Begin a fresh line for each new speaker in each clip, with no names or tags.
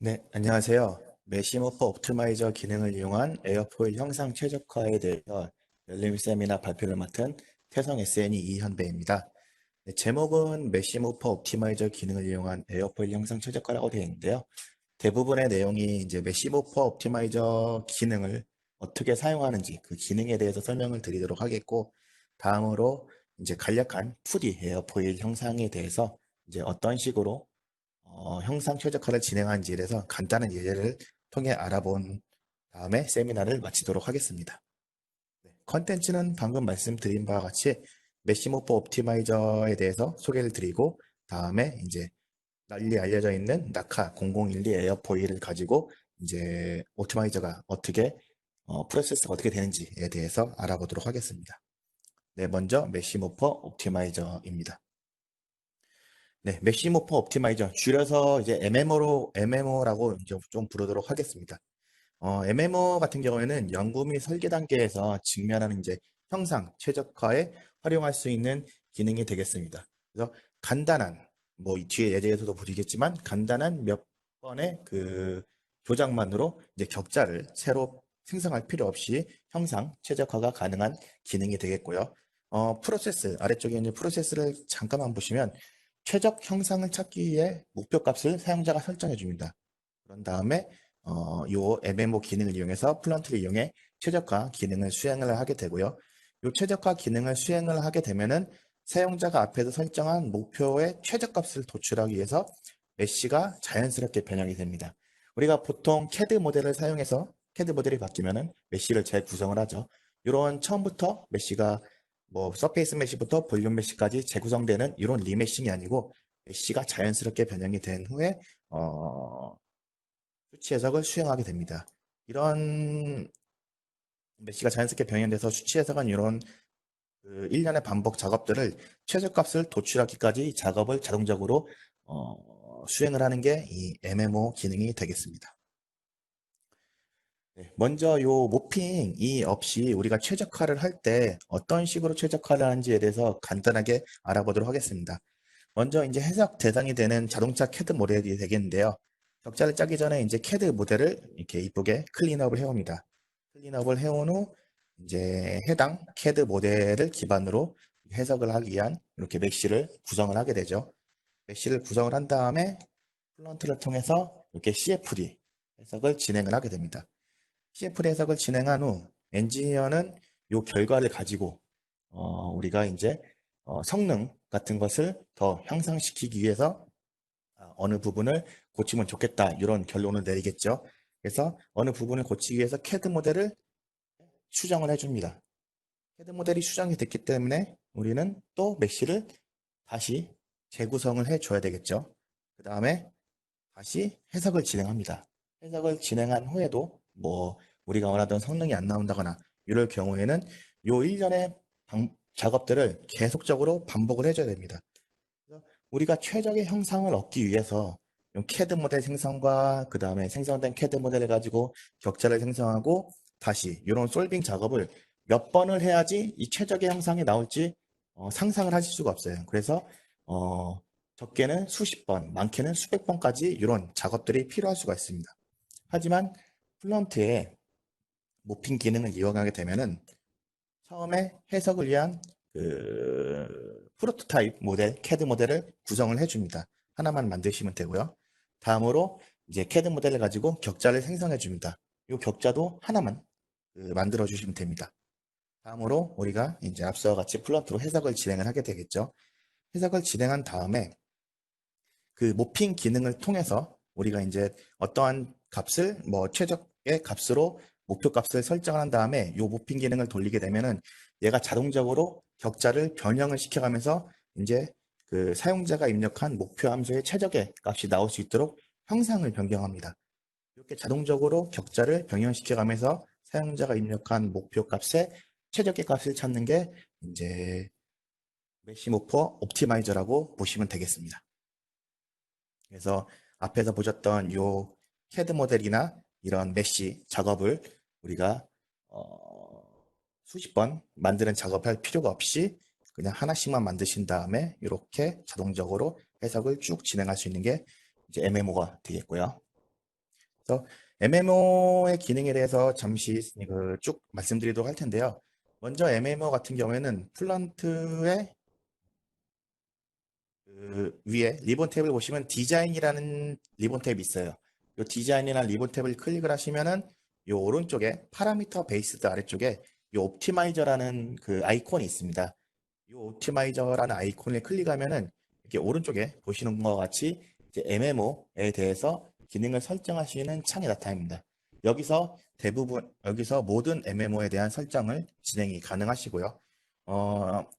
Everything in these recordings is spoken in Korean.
네, 안녕하세요. 메시모퍼 옵티마이저 기능을 이용한 에어포일 형상 최적화에 대해서 열림 세미나 발표를 맡은 태성 SNE 이현배입니다. 네, 제목은 메시모퍼 옵티마이저 기능을 이용한 에어포일 형상 최적화라고 되어 있는데요. 대부분의 내용이 이제 메시모퍼 옵티마이저 기능을 어떻게 사용하는지 그 기능에 대해서 설명을 드리도록 하겠고, 다음으로 이제 간략한 2D 에어포일 형상에 대해서 이제 어떤 식으로 형상 최적화를 진행하는지에 대해서 간단한 예제를 통해 알아본 다음에 세미나를 마치도록 하겠습니다. 네, 컨텐츠는 방금 말씀드린 바와 같이 메시모퍼 옵티마이저에 대해서 소개를 드리고, 다음에 이제 널리 알려져 있는 나카 0012 에어포일을 가지고 이제 옵티마이저가 어떻게 프로세스가 어떻게 되는지에 대해서 알아보도록 하겠습니다. 네, 먼저 메시모퍼 옵티마이저입니다. 네, 맥시모퍼 옵티마이저 줄여서 이제 MMO라고 이제 좀 부르도록 하겠습니다. MMO 같은 경우에는 연구 및 설계 단계에서 직면하는 이제 형상 최적화에 활용할 수 있는 기능이 되겠습니다. 그래서 간단한 이 뒤에 예제에서도 보시겠지만 간단한 몇 번의 그 조작만으로 이제 격자를 새로 생성할 필요 없이 형상 최적화가 가능한 기능이 되겠고요. 프로세스 아래쪽에 있는 프로세스를 잠깐만 보시면 최적 형상을 찾기 위해 목표 값을 사용자가 설정해 줍니다. 그런 다음에 요 MMO 기능을 이용해서 플런트를 이용해 최적화 기능을 수행을 하게 되고요. 요 최적화 기능을 수행을 하게 되면은 사용자가 앞에서 설정한 목표의 최저값을 도출하기 위해서 메쉬가 자연스럽게 변형이 됩니다. 우리가 보통 CAD 모델을 사용해서 CAD 모델이 바뀌면은 메쉬를 재구성을 하죠. 이런 처음부터 메쉬가 서페이스 메쉬부터 볼륨 메쉬까지 재구성되는 이런 리메싱이 아니고 메쉬가 자연스럽게 변형이 된 후에 수치 해석을 수행하게 됩니다. 이런 메쉬가 자연스럽게 변형돼서 수치 해석한 이런 일련의 반복 작업들을 최저값을 도출하기까지 작업을 자동적으로 수행을 하는 게 이 MMO 기능이 되겠습니다. 네, 먼저 요 모핑이 없이 우리가 최적화를 할 때 어떤 식으로 최적화를 하는지에 대해서 간단하게 알아보도록 하겠습니다. 먼저 이제 해석 대상이 되는 자동차 CAD 모델이 되겠는데요. 격자를 짜기 전에 이제 CAD 모델을 이렇게 이쁘게 클린업을 해옵니다. 클린업을 해온 후 이제 해당 CAD 모델을 기반으로 해석을 하기 위한 이렇게 맥시를 구성을 하게 되죠. 맥시를 구성을 한 다음에 플런트를 통해서 이렇게 CFD 해석을 진행을 하게 됩니다. CFD 해석을 진행한 후 엔지니어는 이 결과를 가지고 우리가 이제 성능 같은 것을 더 향상시키기 위해서 어느 부분을 고치면 좋겠다 이런 결론을 내리겠죠. 그래서 어느 부분을 고치기 위해서 CAD 모델을 수정을 해줍니다. CAD 모델이 수정이 됐기 때문에 우리는 또 메쉬를 다시 재구성을 해줘야 되겠죠. 그 다음에 다시 해석을 진행합니다. 해석을 진행한 후에도 우리가 원하던 성능이 안 나온다거나 이럴 경우에는 요 일련의 작업들을 계속적으로 반복을 해줘야 됩니다. 그래서 우리가 최적의 형상을 얻기 위해서 CAD 모델 생성과 그 다음에 생성된 CAD 모델을 가지고 격자를 생성하고 다시 이런 솔빙 작업을 몇 번을 해야지 이 최적의 형상이 나올지 상상을 하실 수가 없어요. 그래서 적게는 수십 번, 많게는 수백 번까지 이런 작업들이 필요할 수가 있습니다. 하지만 플런트에 모핑 기능을 이용하게 되면은 처음에 해석을 위한 프로토타입 모델, CAD 모델을 구성을 해줍니다. 하나만 만드시면 되고요. 다음으로 이제 CAD 모델을 가지고 격자를 생성해 줍니다. 이 격자도 하나만 만들어 주시면 됩니다. 다음으로 우리가 이제 앞서와 같이 플런트로 해석을 진행을 하게 되겠죠. 해석을 진행한 다음에 그 모핑 기능을 통해서 우리가 이제 어떠한 값을 최적의 값으로 목표 값을 설정한 다음에 이 모핑 기능을 돌리게 되면은 얘가 자동적으로 격자를 변형을 시켜가면서 이제 그 사용자가 입력한 목표 함수의 최적의 값이 나올 수 있도록 형상을 변경합니다. 이렇게 자동적으로 격자를 변형시켜가면서 사용자가 입력한 목표 값의 최적의 값을 찾는 게 이제 메시모퍼 옵티마이저라고 보시면 되겠습니다. 그래서 앞에서 보셨던 요 CAD 모델이나 이런 메쉬 작업을 우리가 수십 번 만드는 작업할 필요가 없이 그냥 하나씩만 만드신 다음에 이렇게 자동적으로 해석을 쭉 진행할 수 있는 게 이제 MMO가 되겠고요. 그래서 MMO의 기능에 대해서 잠시 쭉 말씀드리도록 할 텐데요. 먼저 MMO 같은 경우에는 플런트의 그 위에 리본 탭을 보시면 디자인이라는 리본 탭이 있어요. 이 디자인이나 리본 탭을 클릭을 하시면은 이 오른쪽에 파라미터 베이스드 아래쪽에 이 옵티마이저라는 그 아이콘이 있습니다. 이 옵티마이저라는 아이콘을 클릭하면은 이렇게 오른쪽에 보시는 것과 같이 이제 MMO에 대해서 기능을 설정할 수 있는 창이 나타납니다. 여기서 모든 MMO에 대한 설정을 진행이 가능하시고요.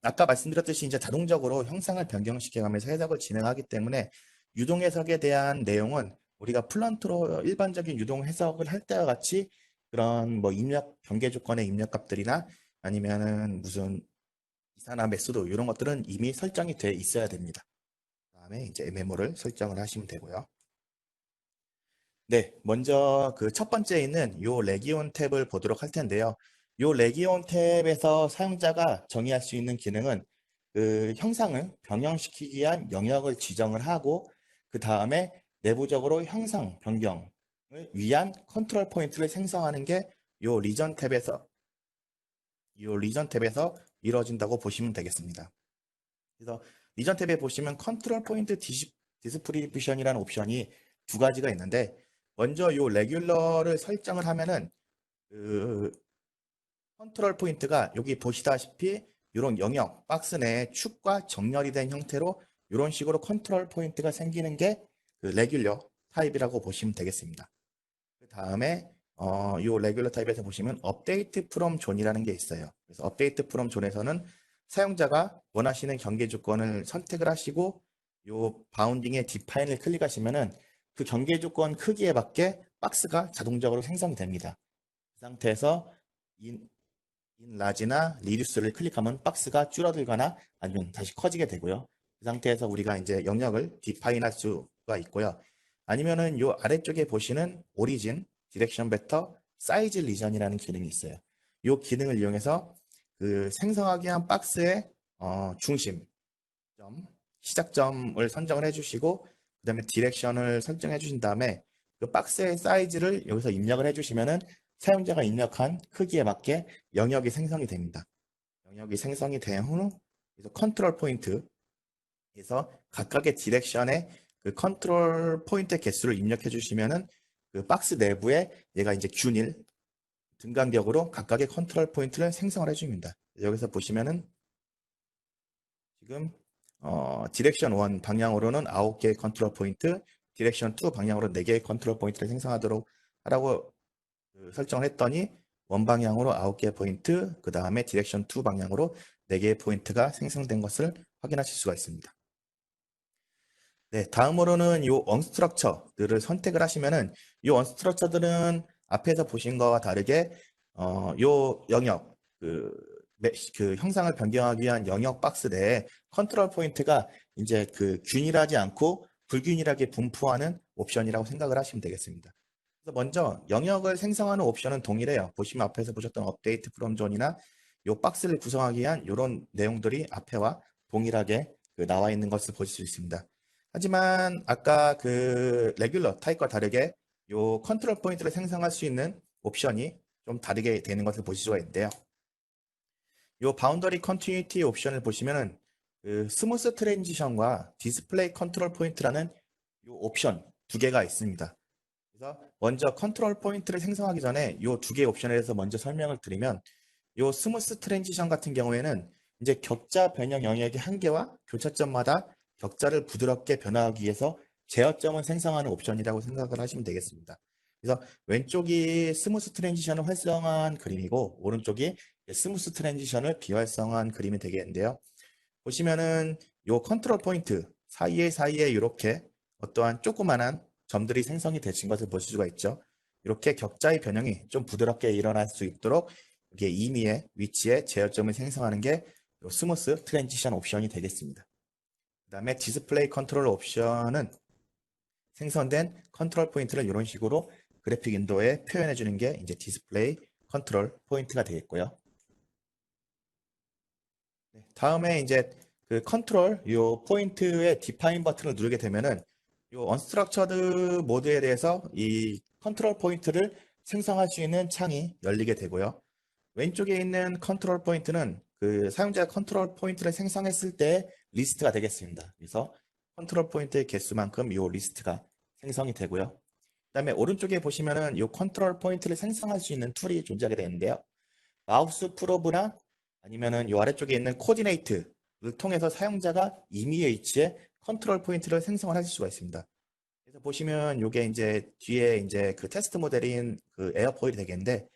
아까 말씀드렸듯이 이제 자동적으로 형상을 변경시켜가면서 해석을 진행하기 때문에 유동 해석에 대한 내용은 우리가 플런트로 일반적인 유동 해석을 할 때와 같이 그런 뭐 입력 경계 조건의 입력 값들이나 아니면은 무슨 이사나 매수도 이런 것들은 이미 설정이 돼 있어야 됩니다. 그다음에 이제 MMO를 설정을 하시면 되고요. 네, 먼저 그 첫 번째 있는 요 레기온 탭을 보도록 할 텐데요. 요 레기온 탭에서 사용자가 정의할 수 있는 기능은 그 형상을 변형시키기 위한 영역을 지정을 하고 그 다음에 내부적으로 형상 변경을 위한 컨트롤 포인트를 생성하는 게 요 리전 탭에서 이루어진다고 보시면 되겠습니다. 그래서 리전 탭에 보시면 컨트롤 포인트 디스프리뷰션이라는 옵션이 두 가지가 있는데 먼저 요 레귤러를 설정을 하면은 그 컨트롤 포인트가 여기 보시다시피 이런 영역 박스 내에 축과 정렬이 된 형태로 이런 식으로 컨트롤 포인트가 생기는 게 그 레귤러 타입이라고 보시면 되겠습니다. 그 다음에 이 레귤러 타입에서 보시면 업데이트 프롬 존이라는 게 있어요. 그래서 업데이트 프롬 존에서는 사용자가 원하시는 경계 조건을 선택을 하시고 이 바운딩의 디파인을 클릭하시면은 그 경계 조건 크기에 맞게 박스가 자동적으로 생성이 됩니다. 그 상태에서 라지나 리듀스를 클릭하면 박스가 줄어들거나 아니면 다시 커지게 되고요. 그 상태에서 우리가 이제 영역을 디파인할 수가 있고요. 아니면은 요 아래쪽에 보시는 오리진, 디렉션 베터, 사이즈 리전이라는 기능이 있어요. 요 기능을 이용해서 그 생성하기 위한 박스의 중심, 시작점을 선정을 해주시고 그 다음에 디렉션을 설정해 주신 다음에 그 박스의 사이즈를 여기서 입력을 해주시면은 사용자가 입력한 크기에 맞게 영역이 생성이 됩니다. 영역이 생성이 된 후 컨트롤 포인트에서 각각의 디렉션의 그 컨트롤 포인트의 개수를 입력해 주시면은 그 박스 내부에 얘가 이제 균일 등간격으로 각각의 컨트롤 포인트를 생성을 해줍니다. 여기서 보시면은 지금 디렉션 1 방향으로는 9개의 컨트롤 포인트, 디렉션 2 방향으로 4개의 컨트롤 포인트를 생성하도록 하라고 설정을 했더니 원 방향으로 9개의 포인트, 그 다음에 디렉션 2 방향으로 4개의 포인트가 생성된 것을 확인하실 수가 있습니다. 네, 다음으로는 이 언스트럭처들을 선택을 하시면은 이 언스트럭처들은 앞에서 보신 것과 다르게 요 영역 그 형상을 변경하기 위한 영역 박스 내에 컨트롤 포인트가 이제 그 균일하지 않고 불균일하게 분포하는 옵션이라고 생각을 하시면 되겠습니다. 그래서 먼저 영역을 생성하는 옵션은 동일해요. 보시면 앞에서 보셨던 업데이트 프롬 존이나 요 박스를 구성하기 위한 이런 내용들이 앞에와 동일하게 나와 있는 것을 보실 수 있습니다. 하지만 아까 그 레귤러 타입과 다르게 요 컨트롤 포인트를 생성할 수 있는 옵션이 좀 다르게 되는 것을 보실 수가 있는데요. 요 바운더리 컨티뉴티 옵션을 보시면은 그 스무스 트랜지션과 디스플레이 컨트롤 포인트라는 요 옵션 두 개가 있습니다. 그래서 먼저 컨트롤 포인트를 생성하기 전에 요 두 개의 옵션에 대해서 먼저 설명을 드리면 요 스무스 트랜지션 같은 경우에는 이제 격자 변형 영역의 한계와 교차점마다 격자를 부드럽게 변화하기 위해서 제어점을 생성하는 옵션이라고 생각을 하시면 되겠습니다. 그래서 왼쪽이 스무스 트랜지션을 활성화한 그림이고 오른쪽이 스무스 트랜지션을 비활성화한 그림이 되겠는데요. 보시면은 요 컨트롤 포인트 사이에 이렇게 어떠한 조그만한 점들이 생성이 되신 것을 보실 수가 있죠. 이렇게 격자의 변형이 좀 부드럽게 일어날 수 있도록 이게 임의의 위치에 제어점을 생성하는 게 스무스 트랜지션 옵션이 되겠습니다. 그 다음에 디스플레이 컨트롤 옵션은 생성된 컨트롤 포인트를 이런 식으로 그래픽 윈도우에 표현해 주는 게 이제 디스플레이 컨트롤 포인트가 되겠고요. 네, 다음에 이제 그 컨트롤 요 포인트의 디파인 버튼을 누르게 되면은 요 언스트럭처드 모드에 대해서 이 컨트롤 포인트를 생성할 수 있는 창이 열리게 되고요. 왼쪽에 있는 컨트롤 포인트는 그 사용자가 컨트롤 포인트를 생성했을 때 리스트가 되겠습니다. 그래서 컨트롤 포인트의 개수만큼 이 리스트가 생성이 되고요. 그다음에 오른쪽에 보시면은 이 컨트롤 포인트를 생성할 수 있는 툴이 존재하게 되는데요. 마우스 프로브나 아니면은 이 아래쪽에 있는 코디네이트를 통해서 사용자가 임의의 위치에 컨트롤 포인트를 생성을 하실 수가 있습니다. 그래서 보시면 이게 이제 뒤에 이제 그 테스트 모델인 그 에어포일이 되겠는데,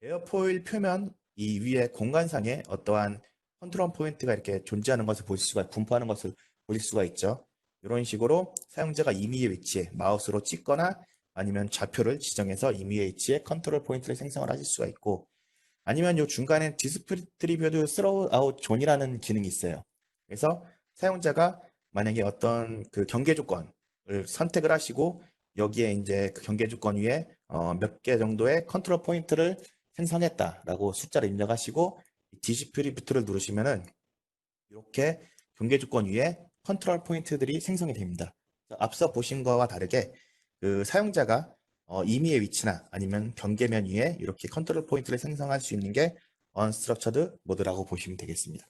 에어포일 표면 이 위에 공간상에 어떠한 컨트롤 포인트가 이렇게 존재하는 것을 보실 수가, 분포하는 것을 보실 수가 있죠. 이런 식으로 사용자가 임의의 위치에 마우스로 찍거나 아니면 좌표를 지정해서 임의의 위치에 컨트롤 포인트를 생성을 하실 수가 있고, 아니면 이 중간에 디스트리뷰트 스로우 아웃 존이라는 기능이 있어요. 그래서 사용자가 만약에 어떤 그 경계 조건을 선택을 하시고 여기에 이제 그 경계 조건 위에 몇 개 정도의 컨트롤 포인트를 생성했다라고 숫자를 입력하시고 디스트리뷰트를 누르시면은 이렇게 경계 조건 위에 컨트롤 포인트들이 생성이 됩니다. 앞서 보신 거와 다르게 그 사용자가 임의의 위치나 아니면 경계면 위에 이렇게 컨트롤 포인트를 생성할 수 있는 게 언스트럭처드 모드라고 보시면 되겠습니다.